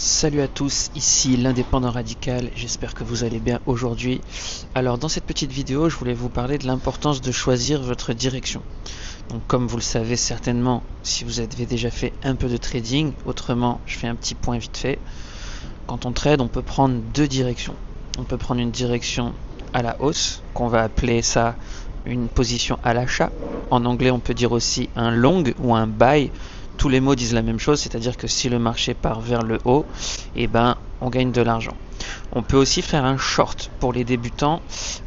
Salut à tous, ici l'indépendant radical, j'espère que vous allez bien aujourd'hui. Alors dans cette petite vidéo, je voulais vous parler de l'importance de choisir votre direction. Donc comme vous le savez certainement, si vous avez déjà fait un peu de trading, autrement je fais un petit point vite fait. Quand on trade, on peut prendre deux directions. On peut prendre une direction à la hausse, qu'on va appeler ça une position à l'achat. En anglais on peut dire aussi un long ou un buy. Tous les mots disent la même chose, c'est-à-dire que si le marché part vers le haut, on gagne de l'argent. On peut aussi faire un short pour les débutants.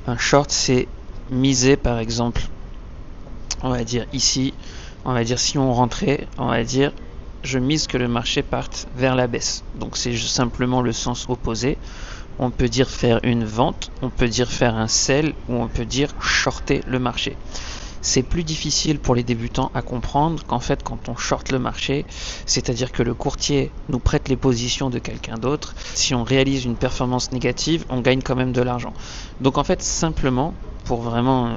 Un short, c'est miser, par exemple, on va dire ici, on va dire si on rentrait, on va dire je mise que le marché parte vers la baisse. Donc c'est simplement le sens opposé. On peut dire faire une vente, on peut dire faire un sell ou on peut dire shorter le marché. C'est plus difficile pour les débutants à comprendre qu'en fait quand on short le marché, c'est-à-dire que le courtier nous prête les positions de quelqu'un d'autre, si on réalise une performance négative, on gagne quand même de l'argent. Donc en fait simplement, pour vraiment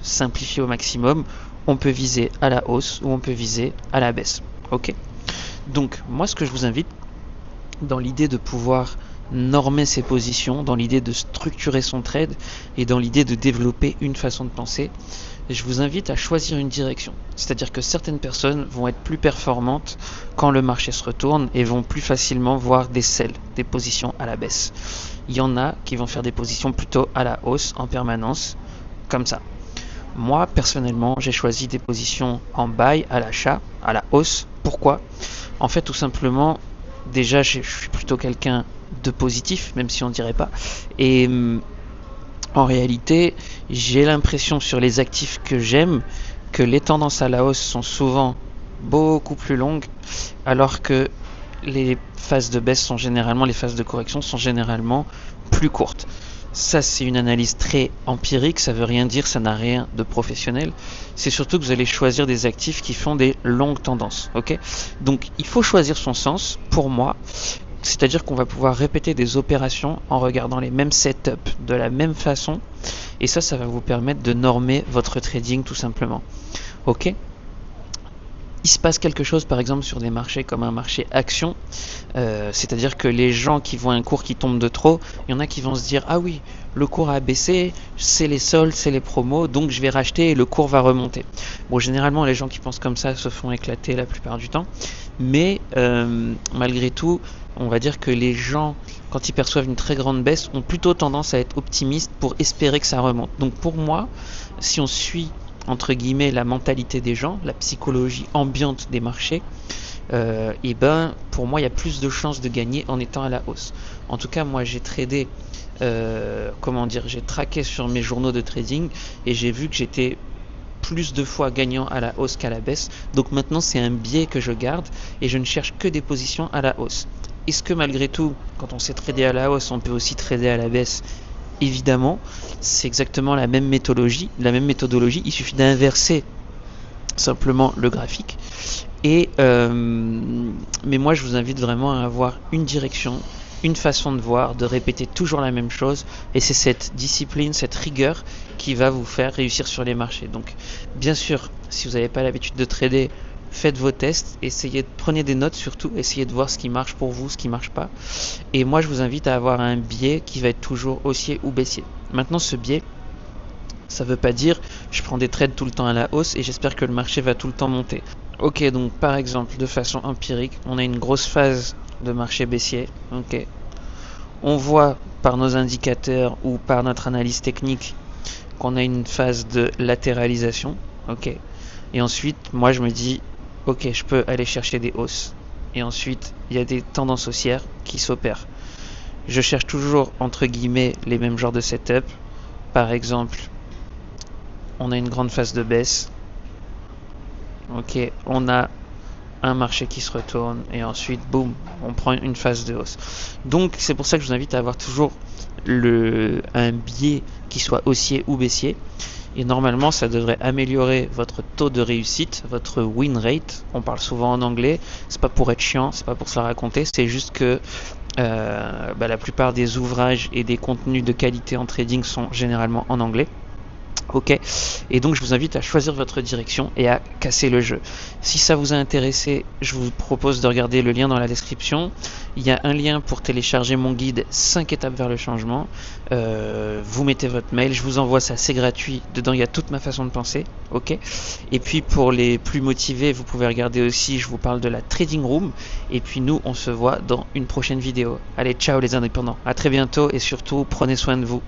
simplifier au maximum, on peut viser à la hausse ou on peut viser à la baisse. Ok. Donc moi ce que je vous invite, dans l'idée de pouvoir normer ses positions, dans l'idée de structurer son trade et dans l'idée de développer une façon de penser, je vous invite à choisir une direction. C'est-à-dire que certaines personnes vont être plus performantes quand le marché se retourne et vont plus facilement voir des sells, des positions à la baisse. Il y en a qui vont faire des positions plutôt à la hausse en permanence, comme ça. Moi, personnellement, j'ai choisi des positions en buy, à l'achat, à la hausse. Pourquoi ? En fait, tout simplement, déjà, je suis plutôt quelqu'un de positif, même si on ne dirait pas. Et en réalité, j'ai l'impression sur les actifs que j'aime que les tendances à la hausse sont souvent beaucoup plus longues, alors que les phases de baisse sont généralement, les phases de correction sont généralement plus courtes. Ça, c'est une analyse très empirique, ça veut rien dire, ça n'a rien de professionnel. C'est surtout que vous allez choisir des actifs qui font des longues tendances, ok ? Donc, il faut choisir son sens, pour moi. C'est-à-dire qu'on va pouvoir répéter des opérations en regardant les mêmes setups de la même façon. Et ça va vous permettre de normer votre trading tout simplement. Ok ? Il se passe quelque chose par exemple sur des marchés comme un marché action, c'est-à-dire que les gens qui voient un cours qui tombe de trop, il y en a qui vont se dire ah oui, le cours a baissé, c'est les soldes, c'est les promos, donc je vais racheter et le cours va remonter. Bon, généralement les gens qui pensent comme ça se font éclater la plupart du temps, mais malgré tout, on va dire que les gens, quand ils perçoivent une très grande baisse, ont plutôt tendance à être optimistes pour espérer que ça remonte. Donc pour moi, si on suit entre guillemets la mentalité des gens, la psychologie ambiante des marchés, pour moi il y a plus de chances de gagner en étant à la hausse. En tout cas moi j'ai tradé, j'ai traqué sur mes journaux de trading et j'ai vu que j'étais plus de fois gagnant à la hausse qu'à la baisse. Donc maintenant c'est un biais que je garde et je ne cherche que des positions à la hausse. Est-ce que malgré tout, quand on sait trader à la hausse, on peut aussi trader à la baisse ? Évidemment, c'est exactement la même méthodologie. Il suffit d'inverser simplement le graphique. Mais moi, je vous invite vraiment à avoir une direction, une façon de voir, de répéter toujours la même chose. Et c'est cette discipline, cette rigueur qui va vous faire réussir sur les marchés. Donc, bien sûr, si vous n'avez pas l'habitude de trader, faites vos tests, prenez des notes surtout, essayez de voir ce qui marche pour vous, ce qui marche pas. Et moi je vous invite à avoir un biais qui va être toujours haussier ou baissier. Maintenant ce biais, ça veut pas dire je prends des trades tout le temps à la hausse et j'espère que le marché va tout le temps monter. Ok, donc par exemple de façon empirique, on a une grosse phase de marché baissier. Ok, on voit par nos indicateurs ou par notre analyse technique qu'on a une phase de latéralisation. Ok, et ensuite moi je me dis ok, je peux aller chercher des hausses. Et ensuite, il y a des tendances haussières qui s'opèrent. Je cherche toujours, entre guillemets, les mêmes genres de setup. Par exemple, on a une grande phase de baisse. Ok, on a un marché qui se retourne. Et ensuite, boum, on prend une phase de hausse. Donc, c'est pour ça que je vous invite à avoir toujours un biais qui soit haussier ou baissier. Et normalement, ça devrait améliorer votre taux de réussite, votre win rate. On parle souvent en anglais. C'est pas pour être chiant, c'est pas pour se la raconter. C'est juste que la plupart des ouvrages et des contenus de qualité en trading sont généralement en anglais. Ok, et donc je vous invite à choisir votre direction et à casser le jeu. Si ça vous a intéressé, je vous propose de regarder le lien dans la description. Il y a un lien pour télécharger mon guide 5 étapes vers le changement. Vous mettez votre mail, je vous envoie ça, c'est gratuit. Dedans il y a toute ma façon de penser. Ok. Et puis pour les plus motivés, vous pouvez regarder aussi, je vous parle de la Trading Room. Et puis nous, on se voit dans une prochaine vidéo. Allez, ciao les indépendants, à très bientôt et surtout prenez soin de vous.